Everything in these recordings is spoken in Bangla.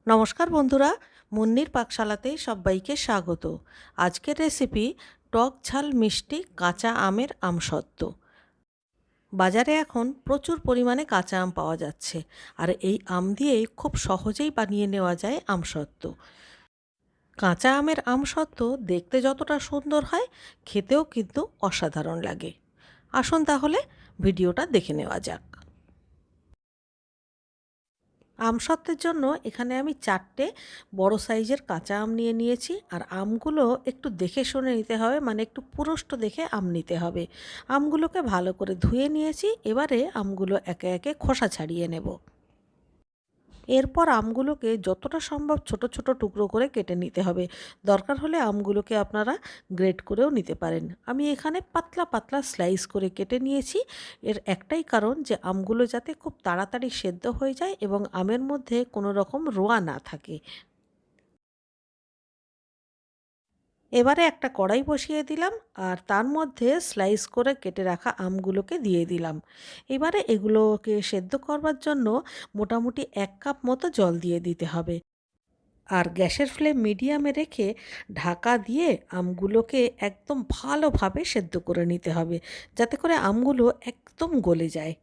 নমস্কার বন্ধুরা, মুন্নির পাকশালাতে সবাইকে স্বাগত। আজকের রেসিপি টক ঝাল মিষ্টি কাঁচা আমের আমসত্ত্ব। বাজারে এখন প্রচুর পরিমাণে কাঁচা আম পাওয়া যাচ্ছে, আর এই আম দিয়েই খুব সহজেই বানিয়ে নেওয়া যায় আমসত্ত্ব। কাঁচা আমের আমসত্ত্ব দেখতে যতটা সুন্দর হয়, খেতেও কিন্তু অসাধারণ লাগে। আসুন তাহলে ভিডিওটা দেখে নেওয়া যাক। আমসত্ত্বের জন্য এখানে আমি 4টে বড় সাইজের কাঁচা আম নিয়ে নিয়েছি। আর আমগুলো একটু দেখে শুনে নিতে হবে, মানে একটু পুরষ্ট দেখে আম নিতে হবে। আমগুলোকে ভালো করে ধুয়ে নিয়েছি। এবারে আমগুলো একে একে খোসা ছাড়িয়ে নেব। এরপর আমগুলোকে যতটা সম্ভব ছোট ছোট টুকরো করে কেটে নিতে হবে। দরকার হলে আমগুলোকে আপনারা গ্রেট করেও নিতে পারেন। আমি এখানে পাতলা পাতলা স্লাইস করে কেটে নিয়েছি। এর একটাই কারণ যে আমগুলো যাতে খুব তাড়াতাড়ি সেদ্ধ হয়ে যায় এবং আমের মধ্যে কোনো রকম রোঁয়া না থাকে। এবারে একটা কড়াই বসিয়ে দিলাম, আর তার মধ্যে স্লাইস করে কেটে রাখা আমগুলোকে দিয়ে দিলাম। এবারে এগুলোকে সেদ্ধ করবার জন্য মোটামুটি 1 কাপ মতো জল দিয়ে দিতে হবে। আর গ্যাসের ফ্লেম মিডিয়ামে রেখে ঢাকা দিয়ে আমগুলোকে একদম ভালোভাবে সেদ্ধ করে নিতে হবে, যাতে করে আমগুলো একদম গলে যায়।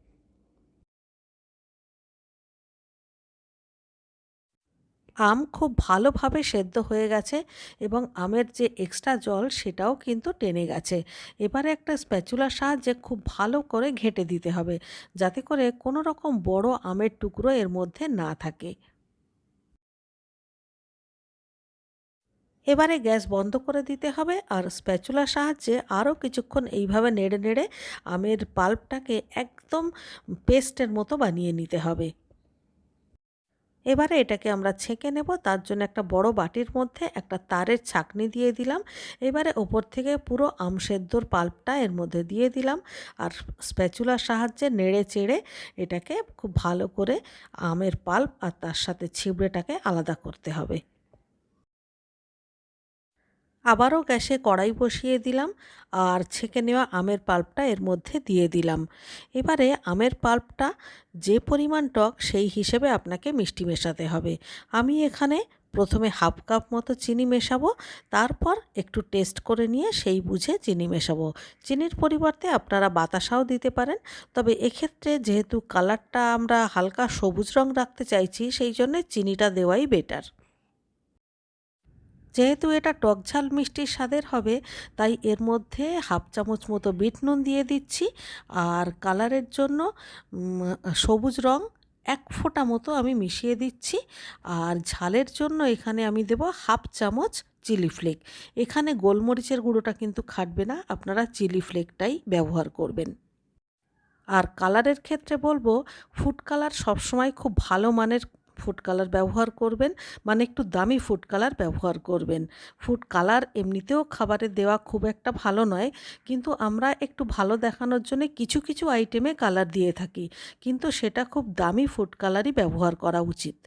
আম খুব ভালোভাবে সেদ্ধ হয়ে গেছে এবং আমের যে এক্সট্রা জল সেটাও কিন্তু টেনে গেছে। এবারে একটা স্প্যাচুলার সাহায্যে খুব ভালো করে ঘেঁটে দিতে হবে, যাতে করে কোনো রকম বড় আমের টুকরো এর মধ্যে না থাকে। এবারে গ্যাস বন্ধ করে দিতে হবে, আর স্প্যাচুলার সাহায্যে আরও কিছুক্ষণ এইভাবে নেড়ে নেড়ে আমের পাল্পটাকে একদম পেস্টের মতো বানিয়ে নিতে হবে। এবারে এটাকে আমরা ছেঁকে নেব। তার জন্য একটা বড় বাটির মধ্যে একটা তারের ছাঁকনি দিয়ে দিলাম। এবারে ওপর থেকে পুরো আম সেদ্ধর পাল্পটা এর মধ্যে দিয়ে দিলাম, আর স্প্যাচুলার সাহায্যে নেড়ে চেড়ে এটাকে খুব ভালো করে আমের পাল্প আর তার সাথে ছিবড়েটাকে আলাদা করতে হবে। আবারও গ্যাসে কড়াই বসিয়ে দিলাম, আর ছেঁকে নেওয়া আমের পাল্পটা এর মধ্যে দিয়ে দিলাম। এবারে আমের পাল্পটা যে পরিমাণ টক সেই হিসেবে আপনাকে মিষ্টি মেশাতে হবে। আমি এখানে প্রথমে 1/2 কাপ মতো চিনি মেশাবো, তারপর একটু টেস্ট করে নিয়ে সেই বুঝে চিনি মেশাবো। চিনির পরিবর্তে আপনারা বাতাসাও দিতে পারেন, তবে এক্ষেত্রে যেহেতু কালারটা আমরা হালকা সবুজ রং রাখতে চাইছি, সেই জন্যে চিনিটা দেওয়াই বেটার। যেহেতু এটা টক ঝাল মিষ্টির স্বাদের হবে, তাই এর মধ্যে 1/2 চামচ মতো বিট নুন দিয়ে দিচ্ছি। আর কালারের জন্য সবুজ রং 1 ফোঁটা মতো আমি মিশিয়ে দিচ্ছি। আর ঝালের জন্য এখানে আমি দেব 1/2 চামচ চিলি ফ্লেক। এখানে গোলমরিচের গুঁড়োটা কিন্তু খাটবে না, আপনারা চিলি ফ্লেকটাই ব্যবহার করবেন। আর কালারের ক্ষেত্রে বলবো, ফুড কালার সবসময় খুব ভালো মানের ফুড কালার ব্যবহার করবেন, মানে একটু দামি ফুড কালার ব্যবহার করবেন। ফুড কালার এমনিতেও খাবারে দেওয়া খুব একটা ভালো নয়, কিন্তু আমরা একটু ভালো দেখানোর জন্য কিছু কিছু আইটেমে কালার দিয়ে থাকি, কিন্তু সেটা খুব দামি ফুড কালারই ব্যবহার করা উচিত।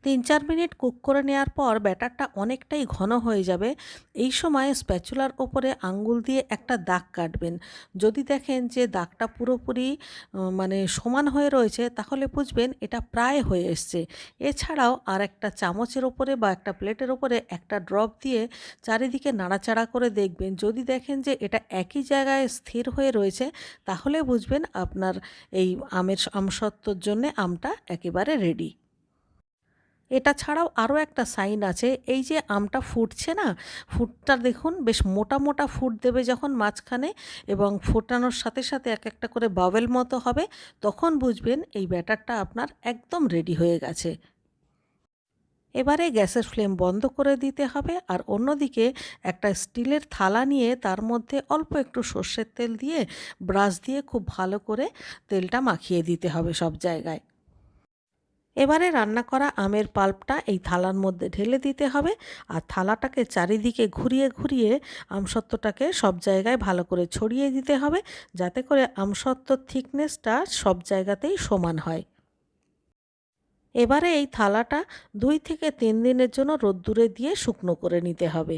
3-4 মিনিট কুক করে নেওয়ার পর ব্যাটারটা অনেকটাই ঘন হয়ে যাবে। এই সময় স্প্যাচুলার ওপরে আঙ্গুল দিয়ে একটা দাগ কাটবেন। যদি দেখেন যে দাগটা পুরোপুরি মানে সমান হয়ে রয়েছে, তাহলে বুঝবেন এটা প্রায় হয়ে এসছে। এছাড়াও আর একটা চামচের ওপরে বা একটা প্লেটের ওপরে একটা ড্রপ দিয়ে চারিদিকে নাড়াচাড়া করে দেখবেন। যদি দেখেন যে এটা একই জায়গায় স্থির হয়ে রয়েছে, তাহলে বুঝবেন আপনার এই আমসত্ত্বর জন্যে আমটা একেবারে রেডি। এটা ছাড়াও আরও একটা সাইন আছে। এই যে আমটা ফুটছে না, ফুটটা দেখুন বেশ মোটা মোটা ফুট দেবে যখন মাঝখানে, এবং ফোটানোর সাথে সাথে এক একটা করে বাবেল মতো হবে, তখন বুঝবেন এই ব্যাটারটা আপনার একদম রেডি হয়ে গেছে। এবারে গ্যাসের ফ্লেম বন্ধ করে দিতে হবে, আর অন্যদিকে একটা স্টিলের থালা নিয়ে তার মধ্যে অল্প একটু সর্ষের তেল দিয়ে ব্রাশ দিয়ে খুব ভালো করে তেলটা মাখিয়ে দিতে হবে সব জায়গায়। এবারে রান্না করা আমের পাল্পটা এই থালার মধ্যে ঢেলে দিতে হবে, আর থালাটাকে চারিদিকে ঘুরিয়ে ঘুরিয়ে আমসত্ত্বটাকে সব জায়গায় ভালো করে ছড়িয়ে দিতে হবে, যাতে করে আমসত্ত্বর থিকনেসটা সব জায়গাতেই সমান হয়। এবারে এই থালাটা 2 থেকে 3 দিনের জন্য রোদ্দুরে দিয়ে শুকনো করে নিতে হবে।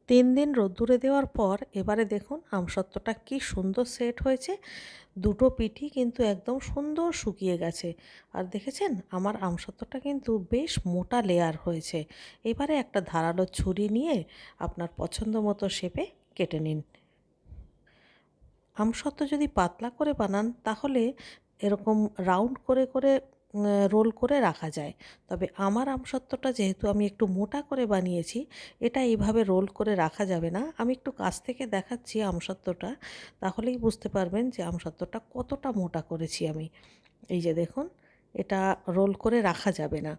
3 দিন রোদ্দুরে দেওয়ার পর এবারে দেখুন আমসত্ত্বটা কি সুন্দর সেট হয়েছে। দুটো পিঠই কিন্তু একদম সুন্দর শুকিয়ে গেছে। আর দেখেছেন আমার আমসত্ত্বটা কিন্তু বেশ মোটা লেয়ার হয়েছে। এবারে একটা ধারালো ছুরি নিয়ে আপনার পছন্দ মতো শেপে কেটে নিন। আমসত্ত্ব যদি পাতলা করে বানান তাহলে এরকম রাউন্ড করে করে রোল করে রাখা যায়। তবে আমার আমসত্ত্বটা যেহেতু আমি একটু মোটা করে বানিয়েছি, এটা এইভাবে রোল করে রাখা যাবে না। আমি একটু কাছ থেকে দেখাচ্ছি আমসত্ত্বটা, তাহলেই বুঝতে পারবেন যে আমসত্ত্বটা কতটা মোটা করেছি আমি। এই যে দেখুন, এটা রোল করে রাখা যাবে না।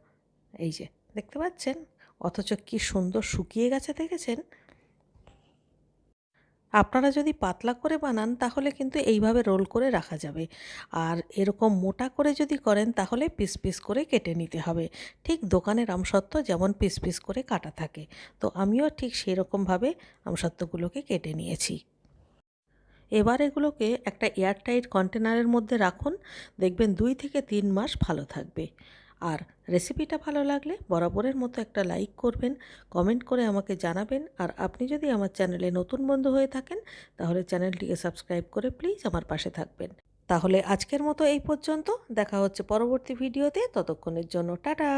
এই যে দেখতে পাচ্ছেন? অথচ কি সুন্দর শুকিয়ে গেছে দেখেছেন? আপনারা যদি পাতলা করে বানান তাহলে কিন্তু এইভাবে রোল করে রাখা যাবে। আর এরকম মোটা করে যদি করেন তাহলে পিস পিস করে কেটে নিতে হবে। ঠিক দোকানের আমসত্ত্ব যেমন পিস পিস করে কাটা থাকে। তো আমিও ঠিক সেরকমভাবে আমসত্ত্বগুলোকে কেটে নিয়েছি। এবার এগুলোকে একটা এয়ারটাইট কন্টেনারের মধ্যে রাখুন। দেখবেন 2 থেকে 3 মাস ভালো থাকবে। আর রেসিপিটা ভালো লাগলে বরাবরের মতো একটা লাইক করবেন, কমেন্ট করে আমাকে জানাবেন। আর আপনি যদি আমার চ্যানেলে নতুন বন্ধু হয়ে থাকেন তাহলে চ্যানেলটিকে সাবস্ক্রাইব করে প্লিজ আমার পাশে থাকবেন। তাহলে আজকের মতো এই পর্যন্ত। দেখা হচ্ছে পরবর্তী ভিডিওতে। ততক্ষণের জন্য টাটা।